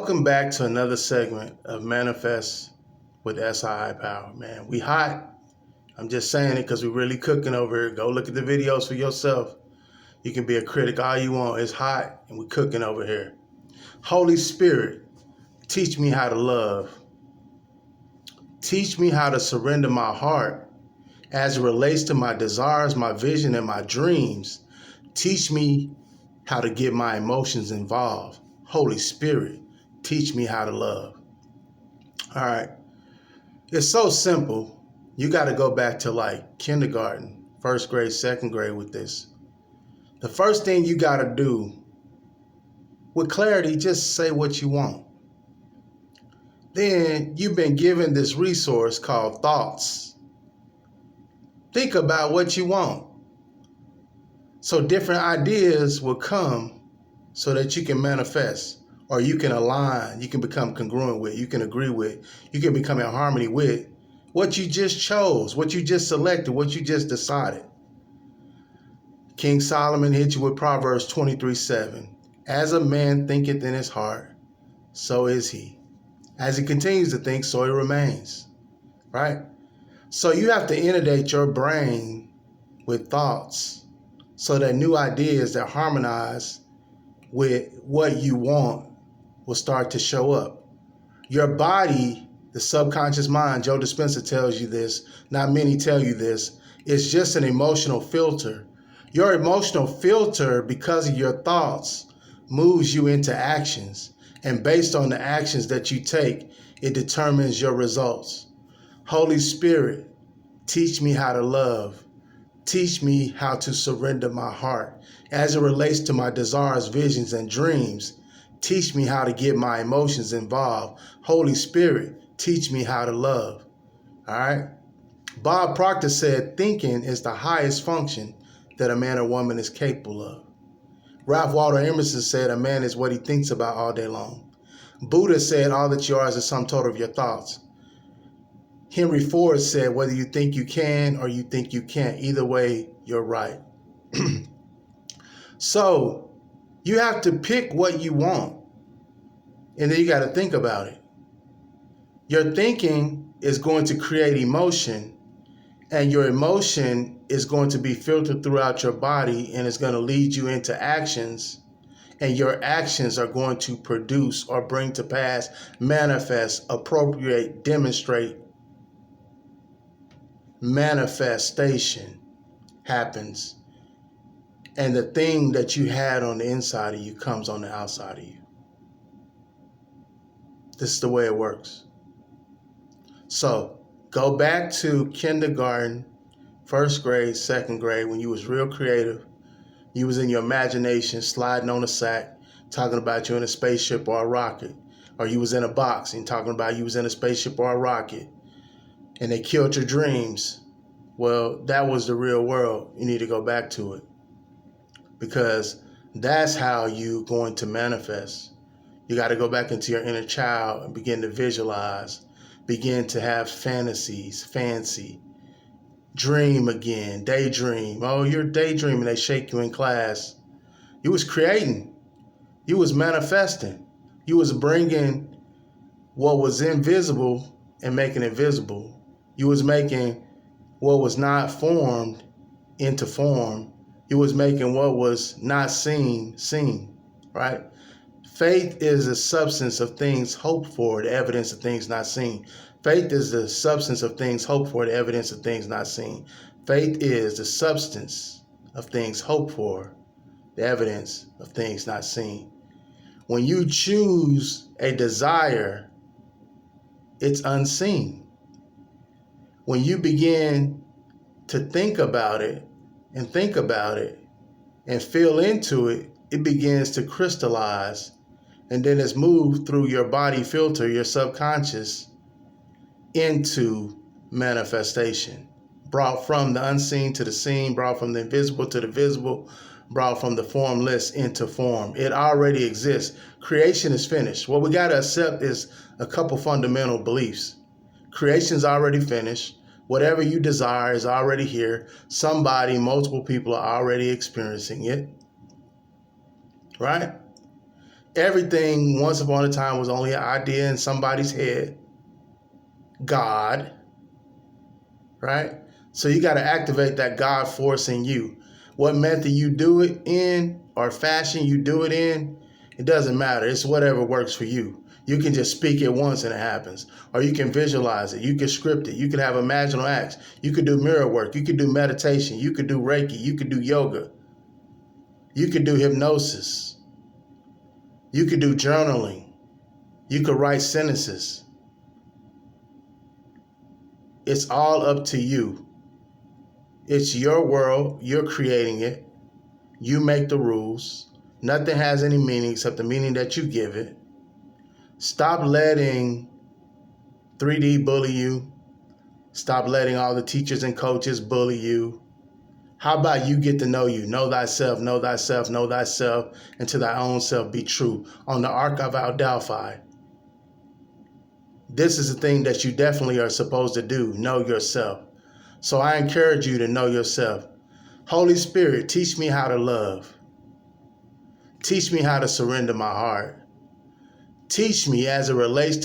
Welcome back to another segment of Manifest with SI Power. Man, we hot. I'm just saying it because we're really cooking over here. Go look at the videos for yourself. You can be a critic all you want. It's hot and we're cooking over here. Holy Spirit, teach me how to love. Teach me how to surrender my heart as it relates to my desires, my vision, and my dreams. Teach me how to get my emotions involved. Holy Spirit, teach me how to love. All right. It's so simple. You got to go back to like kindergarten, first grade, second grade with this. The first thing you got to do with clarity, just say what you want. Then you've been given this resource called thoughts. Think about what you want. So different ideas will come so that you can manifest, or you can align, you can become congruent with, you can agree with, you can become in harmony with what you just chose, what you just selected, what you just decided. King Solomon hit you with Proverbs 23:7. As a man thinketh in his heart, so is he. As he continues to think, so he remains. Right? So you have to inundate your brain with thoughts so that new ideas that harmonize with what you want will start to show up. Your body, the subconscious mind, Joe Dispenza tells you this, not many tell you this, it's just an emotional filter. Your emotional filter, because of your thoughts, moves you into actions. And based on the actions that you take, it determines your results. Holy Spirit, teach me how to love. Teach me how to surrender my heart as it relates to my desires, visions, and dreams. Teach me how to get my emotions involved. Holy Spirit, teach me how to love. All right? Bob Proctor said, thinking is the highest function that a man or woman is capable of. Ralph Waldo Emerson said, a man is what he thinks about all day long. Buddha said, all that you are is the sum total of your thoughts. Henry Ford said, whether you think you can or you think you can't, either way, you're right. So you have to pick what you want, and then you got to think about it. Your thinking is going to create emotion, and your emotion is going to be filtered throughout your body, and it's going to lead you into actions, and your actions are going to produce or bring to pass, manifest, appropriate, demonstrate. Manifestation happens, and the thing that you had on the inside of you comes on the outside of you. This is the way it works. So go back to kindergarten, first grade, second grade, when you was real creative. You was in your imagination, sliding on a sack, talking about you in a spaceship or a rocket, or you was in a box and talking about you was in a spaceship or a rocket, and they killed your dreams. Well, that was the real world. You need to go back to it, because that's how you're going to manifest. You got to go back into your inner child and begin to visualize, begin to have fantasies, fancy, dream again, daydream. Oh, you're daydreaming. They shake you in class. You was creating. You was manifesting. You was bringing what was invisible and making it visible. You was making what was not formed into form. You was making what was not seen, seen, right? Faith is the substance of things hoped for, the evidence of things not seen. Faith is the substance of things hoped for, the evidence of things not seen. Faith is the substance of things hoped for, the evidence of things not seen. When you choose a desire, it's unseen. When you begin to think about it and feel into it, it begins to crystallize, and then it's moved through your body filter, your subconscious, into manifestation. Brought from the unseen to the seen, brought from the invisible to the visible, brought from the formless into form. It already exists. Creation is finished. What we got to accept is a couple fundamental beliefs. Creation's already finished. Whatever you desire is already here. Somebody, multiple people are already experiencing it. Right? Everything once upon a time was only an idea in somebody's head. God, right? So you got to activate that God force in you. What method you do it in or fashion you do it in, it doesn't matter. It's whatever works for you. You can just speak it once and it happens. Or you can visualize it. You can script it. You can have imaginal acts. You could do mirror work. You could do meditation. You could do Reiki. You could do yoga. You could do hypnosis. You could do journaling. You could write sentences. It's all up to you. It's your world. You're creating it. You make the rules. Nothing has any meaning except the meaning that you give it. Stop letting 3D bully you. Stop letting all the teachers and coaches bully you. How about you get to know you? Know thyself, know thyself, know thyself, and to thy own self be true. On the Ark of Delphi. This is the thing that you definitely are supposed to do. Know yourself. So I encourage you to know yourself. Holy Spirit, teach me how to love. Teach me how to surrender my heart. Teach me as it relates to